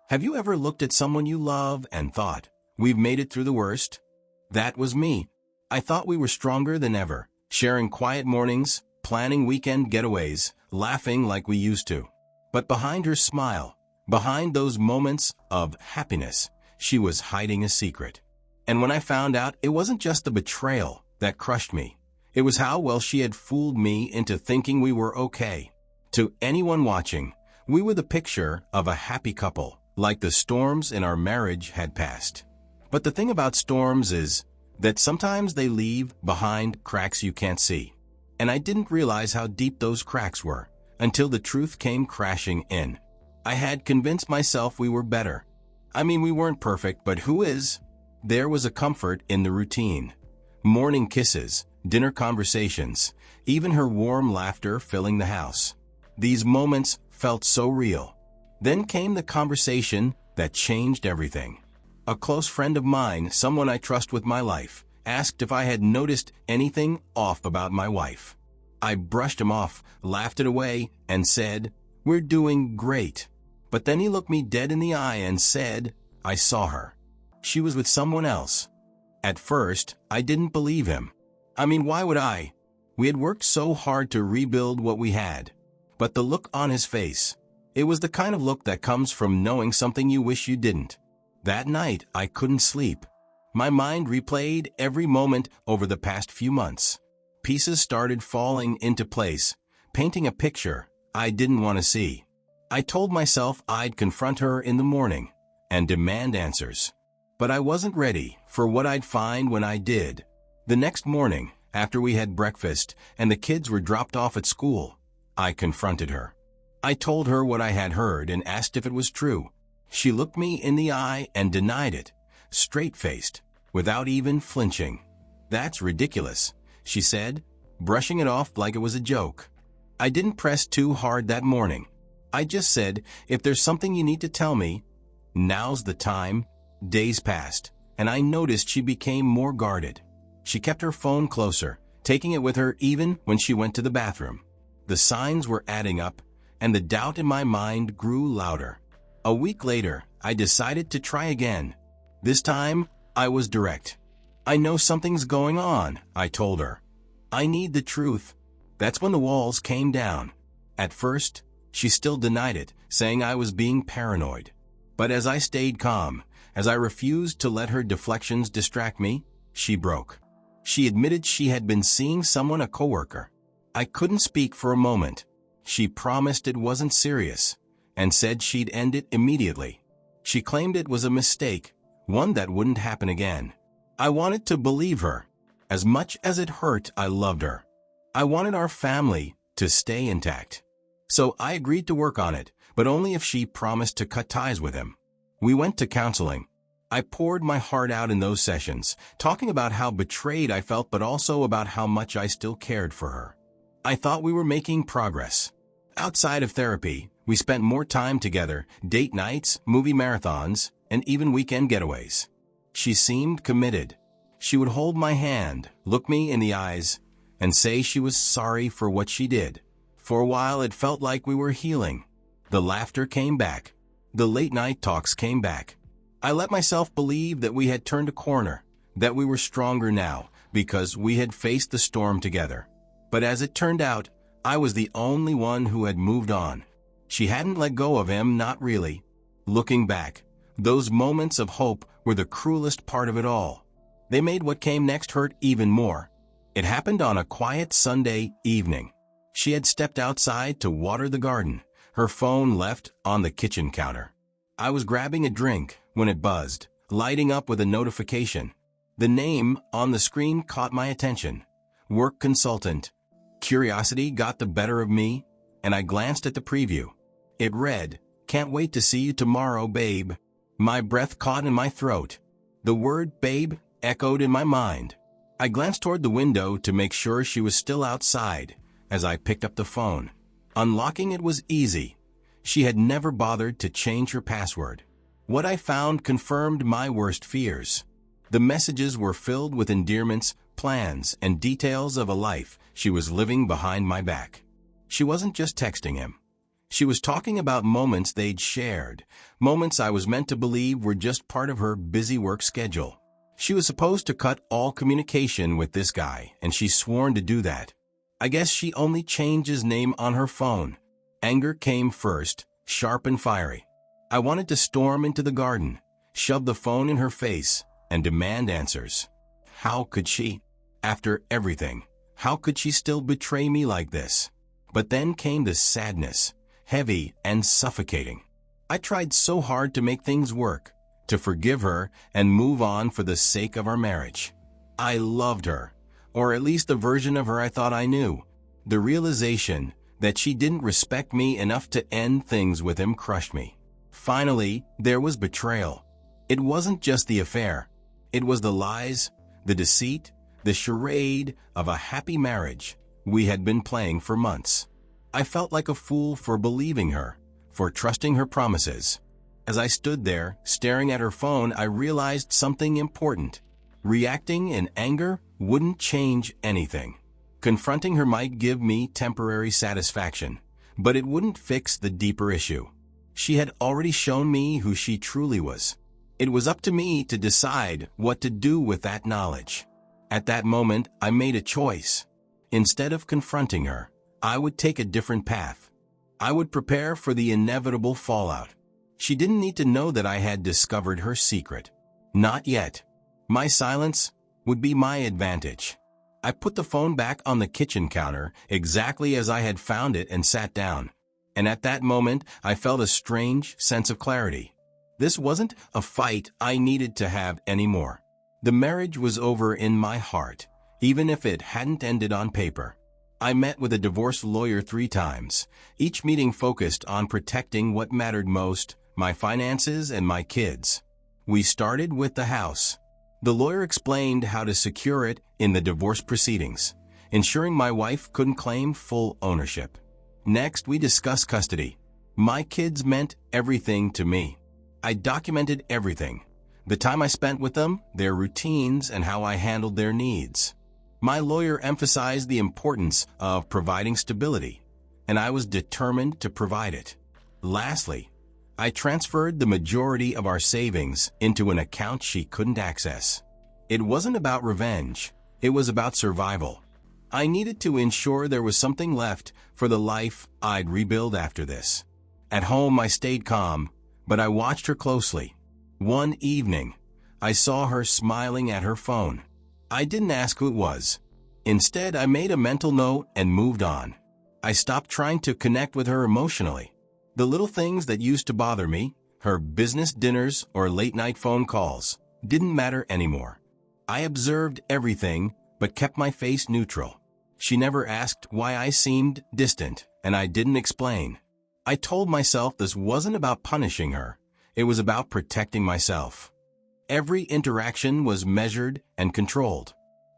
Have you ever looked at someone you love and thought, we've made it through the worst? That was me. I thought we were stronger than ever, sharing quiet mornings, planning weekend getaways, laughing like we used to. But behind her smile, behind those moments of happiness, she was hiding a secret. And when I found out, it wasn't just the betrayal that crushed me. It was how well she had fooled me into thinking we were okay. To anyone watching, we were the picture of a happy couple, like the storms in our marriage had passed. But the thing about storms is that sometimes they leave behind cracks you can't see. And I didn't realize how deep those cracks were until the truth came crashing in. I had convinced myself we were better. I mean, we weren't perfect, but who is? There was a comfort in the routine. Morning kisses, dinner conversations, even her warm laughter filling the house. These moments felt so real. Then came the conversation that changed everything. A close friend of mine, someone I trust with my life, asked if I had noticed anything off about my wife. I brushed him off, laughed it away, and said, "We're doing great." But then he looked me dead in the eye and said, "I saw her. She was with someone else." At first, I didn't believe him. I mean, why would I? We had worked so hard to rebuild what we had. But the look on his face, it was the kind of look that comes from knowing something you wish you didn't. That night, I couldn't sleep. My mind replayed every moment over the past few months. Pieces started falling into place, painting a picture I didn't want to see. I told myself I'd confront her in the morning and demand answers. But I wasn't ready for what I'd find when I did. The next morning, after we had breakfast and the kids were dropped off at school, I confronted her. I told her what I had heard and asked if it was true. She looked me in the eye and denied it, straight-faced, without even flinching. "That's ridiculous," she said, brushing it off like it was a joke. I didn't press too hard that morning. I just said, "If there's something you need to tell me, now's the time." Days passed, and I noticed she became more guarded. She kept her phone closer, taking it with her even when she went to the bathroom. The signs were adding up, and the doubt in my mind grew louder. A week later, I decided to try again. This time, I was direct. "I know something's going on," I told her. "I need the truth." That's when the walls came down. At first, she still denied it, saying I was being paranoid. But as I stayed calm, as I refused to let her deflections distract me, she broke. She admitted she had been seeing someone, a coworker. I couldn't speak for a moment. She promised it wasn't serious, and said she'd end it immediately. She claimed it was a mistake, one that wouldn't happen again. I wanted to believe her. As much as it hurt, I loved her. I wanted our family to stay intact. So I agreed to work on it, but only if she promised to cut ties with him. We went to counseling. I poured my heart out in those sessions, talking about how betrayed I felt, but also about how much I still cared for her. I thought we were making progress. Outside of therapy, we spent more time together, date nights, movie marathons, and even weekend getaways. She seemed committed. She would hold my hand, look me in the eyes, and say she was sorry for what she did. For a while, it felt like we were healing. The laughter came back. The late-night talks came back. I let myself believe that we had turned a corner, that we were stronger now, because we had faced the storm together. But as it turned out, I was the only one who had moved on. She hadn't let go of him, not really. Looking back, those moments of hope were the cruelest part of it all. They made what came next hurt even more. It happened on a quiet Sunday evening. She had stepped outside to water the garden, her phone left on the kitchen counter. I was grabbing a drink when it buzzed, lighting up with a notification. The name on the screen caught my attention. Work consultant. Curiosity got the better of me, and I glanced at the preview. It read, "Can't wait to see you tomorrow, babe." My breath caught in my throat. The word babe echoed in my mind. I glanced toward the window to make sure she was still outside as I picked up the phone. Unlocking it was easy. She had never bothered to change her password. What I found confirmed my worst fears. The messages were filled with endearments, plans, and details of a life she was living behind my back. She wasn't just texting him. She was talking about moments they'd shared, moments I was meant to believe were just part of her busy work schedule. She was supposed to cut all communication with this guy, and she's sworn to do that. I guess she only changed his name on her phone. Anger came first, sharp and fiery. I wanted to storm into the garden, shove the phone in her face, and demand answers. How could she? After everything, how could she still betray me like this? But then came the sadness, heavy and suffocating. I tried so hard to make things work, to forgive her and move on for the sake of our marriage. I loved her, or at least the version of her I thought I knew. The realization that she didn't respect me enough to end things with him crushed me. Finally, there was betrayal. It wasn't just the affair. It was the lies, the deceit, the charade of a happy marriage we had been playing for months. I felt like a fool for believing her, for trusting her promises. As I stood there, staring at her phone, I realized something important. Reacting in anger wouldn't change anything. Confronting her might give me temporary satisfaction, but it wouldn't fix the deeper issue. She had already shown me who she truly was. It was up to me to decide what to do with that knowledge. At that moment, I made a choice. Instead of confronting her, I would take a different path. I would prepare for the inevitable fallout. She didn't need to know that I had discovered her secret. Not yet. My silence would be my advantage. I put the phone back on the kitchen counter exactly as I had found it and sat down. And at that moment, I felt a strange sense of clarity. This wasn't a fight I needed to have anymore. The marriage was over in my heart, even if it hadn't ended on paper. I met with a divorce lawyer 3 times, each meeting focused on protecting what mattered most, my finances and my kids. We started with the house. The lawyer explained how to secure it in the divorce proceedings, ensuring my wife couldn't claim full ownership. Next, we discussed custody. My kids meant everything to me. I documented everything. The time I spent with them, their routines, and how I handled their needs. My lawyer emphasized the importance of providing stability, and I was determined to provide it. Lastly, I transferred the majority of our savings into an account she couldn't access. It wasn't about revenge. It was about survival. I needed to ensure there was something left for the life I'd rebuild after this. At home, I stayed calm, but I watched her closely. One evening, I saw her smiling at her phone. I didn't ask who it was. Instead, I made a mental note and moved on. I stopped trying to connect with her emotionally. The little things that used to bother me, her business dinners or late-night phone calls, didn't matter anymore. I observed everything but kept my face neutral. She never asked why I seemed distant, and I didn't explain. I told myself this wasn't about punishing her. It was about protecting myself. Every interaction was measured and controlled.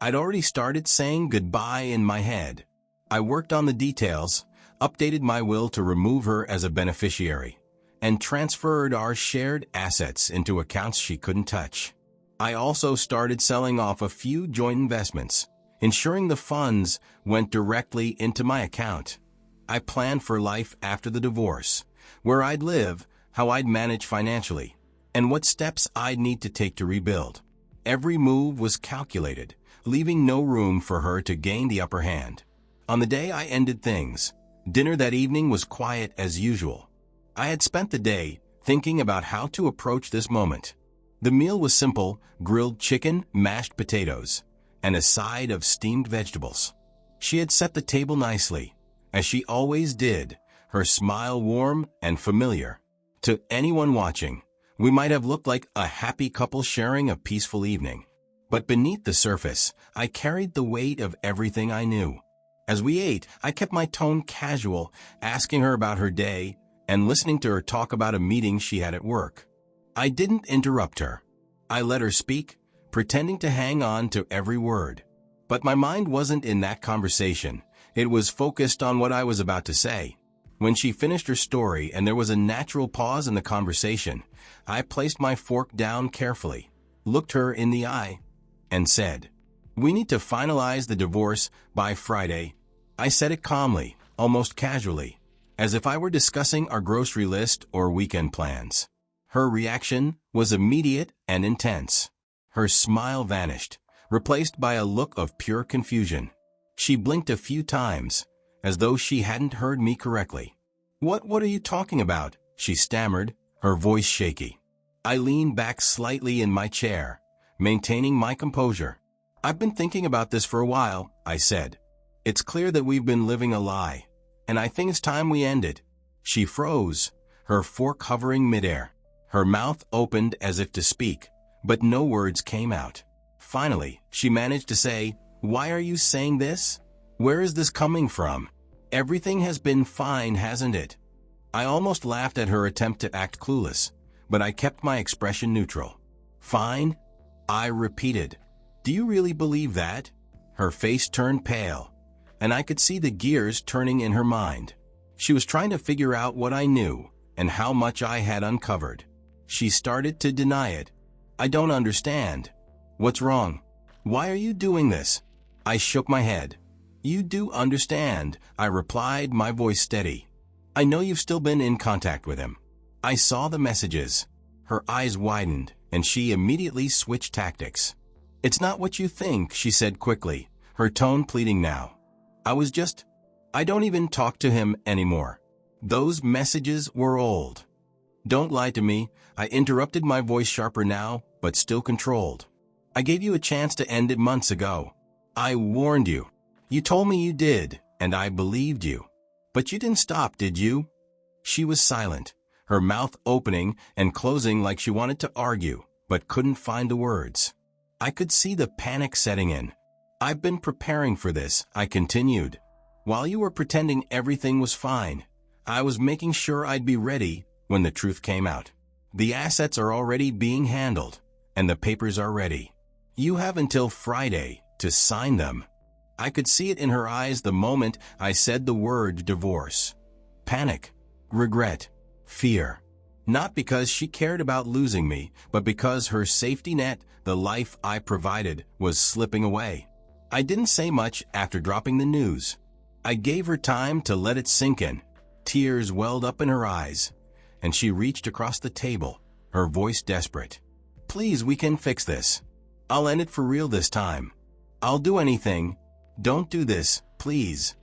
I'd already started saying goodbye in my head. I worked on the details, updated my will to remove her as a beneficiary, and transferred our shared assets into accounts she couldn't touch. I also started selling off a few joint investments, ensuring the funds went directly into my account. I planned for life after the divorce, where I'd live, how I'd manage financially, and what steps I'd need to take to rebuild. Every move was calculated, leaving no room for her to gain the upper hand. On the day I ended things, dinner that evening was quiet as usual. I had spent the day thinking about how to approach this moment. The meal was simple: grilled chicken, mashed potatoes, and a side of steamed vegetables. She had set the table nicely, as she always did, her smile warm and familiar. To anyone watching, we might have looked like a happy couple sharing a peaceful evening. But beneath the surface, I carried the weight of everything I knew. As we ate, I kept my tone casual, asking her about her day and listening to her talk about a meeting she had at work. I didn't interrupt her. I let her speak, pretending to hang on to every word. But my mind wasn't in that conversation. It was focused on what I was about to say. When she finished her story and there was a natural pause in the conversation, I placed my fork down carefully, looked her in the eye, and said, "We need to finalize the divorce by Friday." I said it calmly, almost casually, as if I were discussing our grocery list or weekend plans. Her reaction was immediate and intense. Her smile vanished, replaced by a look of pure confusion. She blinked a few times, as though she hadn't heard me correctly. What are you talking about?" she stammered, her voice shaky. I leaned back slightly in my chair, maintaining my composure. "I've been thinking about this for a while," I said. "It's clear that we've been living a lie, and I think it's time we end it." She froze, her fork hovering midair. Her mouth opened as if to speak, but no words came out. Finally, she managed to say, "Why are you saying this? Where is this coming from? Everything has been fine, hasn't it?" I almost laughed at her attempt to act clueless, but I kept my expression neutral. "Fine?" I repeated. "Do you really believe that?" Her face turned pale, and I could see the gears turning in her mind. She was trying to figure out what I knew and how much I had uncovered. She started to deny it. "I don't understand. What's wrong? Why are you doing this?" I shook my head. "You do understand," I replied, my voice steady. "I know you've still been in contact with him. I saw the messages." Her eyes widened, and she immediately switched tactics. "It's not what you think," she said quickly, her tone pleading now. I don't even talk to him anymore. Those messages were old." "Don't lie to me," I interrupted, my voice sharper now, but still controlled. "I gave you a chance to end it months ago. I warned you. You told me you did, and I believed you. But you didn't stop, did you?" She was silent, her mouth opening and closing like she wanted to argue, but couldn't find the words. I could see the panic setting in. "I've been preparing for this," I continued. "While you were pretending everything was fine, I was making sure I'd be ready when the truth came out. The assets are already being handled, and the papers are ready. You have until Friday to sign them." I could see it in her eyes the moment I said the word divorce. Panic, regret, fear. Not because she cared about losing me, but because her safety net, the life I provided, was slipping away. I didn't say much after dropping the news. I gave her time to let it sink in. Tears welled up in her eyes, and she reached across the table, her voice desperate. "Please, we can fix this. I'll end it for real this time. I'll do anything. Don't do this, please."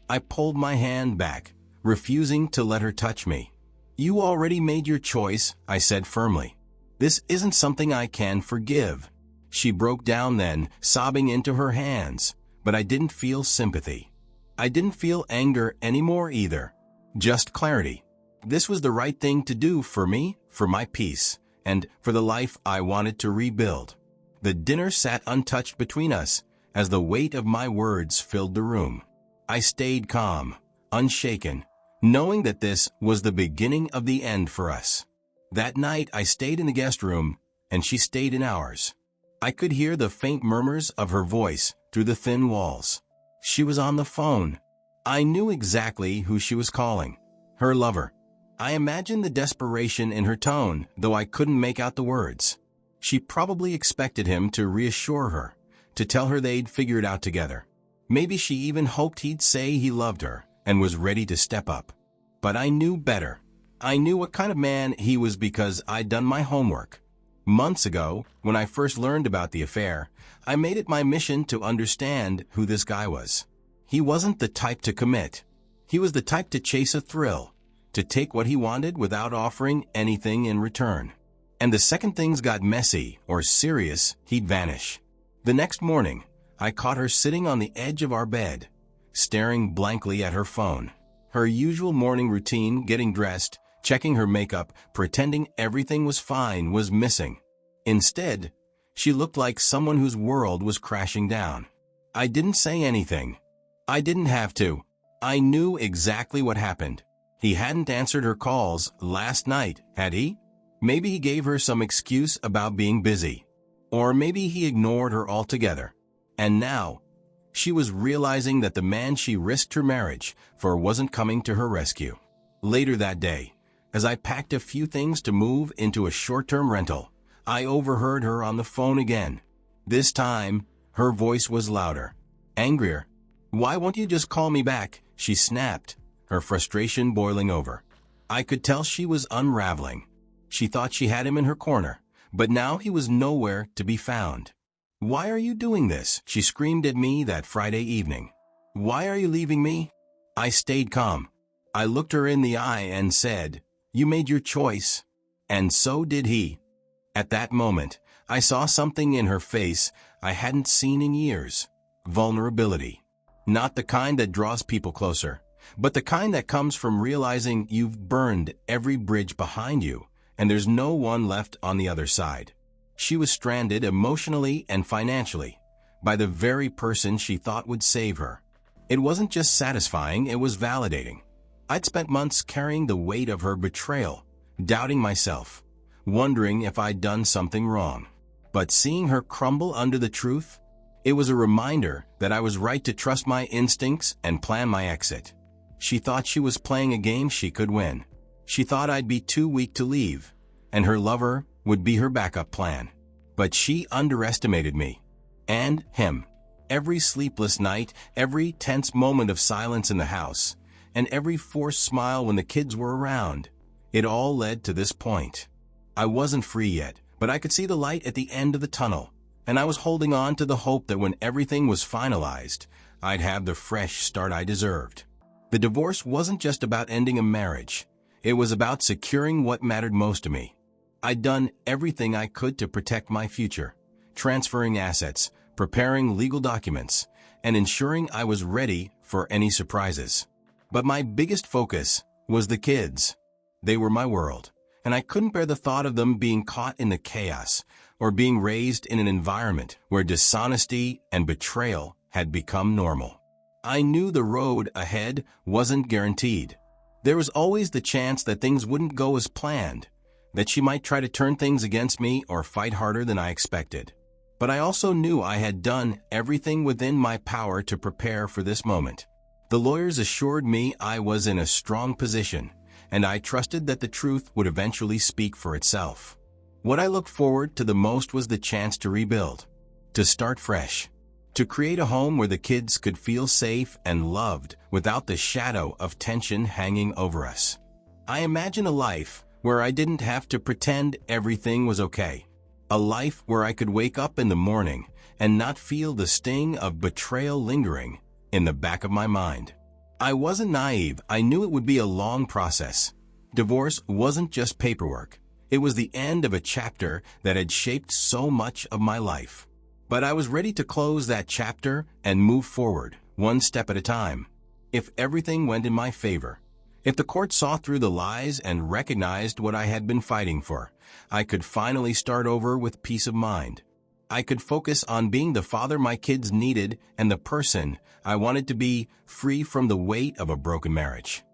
I pulled my hand back, refusing to let her touch me. "You already made your choice," I said firmly. "This isn't something I can forgive." She broke down then, sobbing into her hands, but I didn't feel sympathy. I didn't feel anger anymore either. Just clarity. This was the right thing to do for me, for my peace, and for the life I wanted to rebuild. The dinner sat untouched between us as the weight of my words filled the room. I stayed calm, unshaken, knowing that this was the beginning of the end for us. That night I stayed in the guest room, and she stayed in ours. I could hear the faint murmurs of her voice through the thin walls. She was on the phone. I knew exactly who she was calling. Her lover. I imagined the desperation in her tone, though I couldn't make out the words. She probably expected him to reassure her, to tell her they'd figure it out together. Maybe she even hoped he'd say he loved her and was ready to step up. But I knew better. I knew what kind of man he was because I'd done my homework. Months ago, when I first learned about the affair, I made it my mission to understand who this guy was. He wasn't the type to commit. He was the type to chase a thrill, to take what he wanted without offering anything in return. And the second things got messy or serious, he'd vanish. The next morning, I caught her sitting on the edge of our bed, staring blankly at her phone. Her usual morning routine, getting dressed, checking her makeup, pretending everything was fine, was missing. Instead, she looked like someone whose world was crashing down. I didn't say anything. I didn't have to. I knew exactly what happened. He hadn't answered her calls last night, had he? Maybe he gave her some excuse about being busy. Or maybe he ignored her altogether. And now, she was realizing that the man she risked her marriage for wasn't coming to her rescue. Later that day, as I packed a few things to move into a short-term rental, I overheard her on the phone again. This time, her voice was louder, angrier. "Why won't you just call me back?" she snapped, her frustration boiling over. I could tell she was unraveling. She thought she had him in her corner, but now he was nowhere to be found. "Why are you doing this?" she screamed at me that Friday evening. "Why are you leaving me?" I stayed calm. I looked her in the eye and said, "You made your choice." And so did he. At that moment, I saw something in her face I hadn't seen in years. Vulnerability. Not the kind that draws people closer, but the kind that comes from realizing you've burned every bridge behind you, and there's no one left on the other side. She was stranded emotionally and financially by the very person she thought would save her. It wasn't just satisfying, it was validating. I'd spent months carrying the weight of her betrayal, doubting myself, wondering if I'd done something wrong. But seeing her crumble under the truth, it was a reminder that I was right to trust my instincts and plan my exit. She thought she was playing a game she could win. She thought I'd be too weak to leave, and her lover would be her backup plan. But she underestimated me. And him. Every sleepless night, every tense moment of silence in the house, and every forced smile when the kids were around, it all led to this point. I wasn't free yet, but I could see the light at the end of the tunnel, and I was holding on to the hope that when everything was finalized, I'd have the fresh start I deserved. The divorce wasn't just about ending a marriage. It was about securing what mattered most to me. I'd done everything I could to protect my future, transferring assets, preparing legal documents, and ensuring I was ready for any surprises. But my biggest focus was the kids. They were my world, and I couldn't bear the thought of them being caught in the chaos or being raised in an environment where dishonesty and betrayal had become normal. I knew the road ahead wasn't guaranteed. There was always the chance that things wouldn't go as planned, that she might try to turn things against me or fight harder than I expected. But I also knew I had done everything within my power to prepare for this moment. The lawyers assured me I was in a strong position, and I trusted that the truth would eventually speak for itself. What I looked forward to the most was the chance to rebuild, to start fresh, to create a home where the kids could feel safe and loved without the shadow of tension hanging over us. I imagined a life where I didn't have to pretend everything was okay. A life where I could wake up in the morning and not feel the sting of betrayal lingering in the back of my mind. I wasn't naive. I knew it would be a long process. Divorce wasn't just paperwork. It was the end of a chapter that had shaped so much of my life. But I was ready to close that chapter and move forward, one step at a time. If everything went in my favor, if the court saw through the lies and recognized what I had been fighting for, I could finally start over with peace of mind. I could focus on being the father my kids needed and the person I wanted to be, free from the weight of a broken marriage.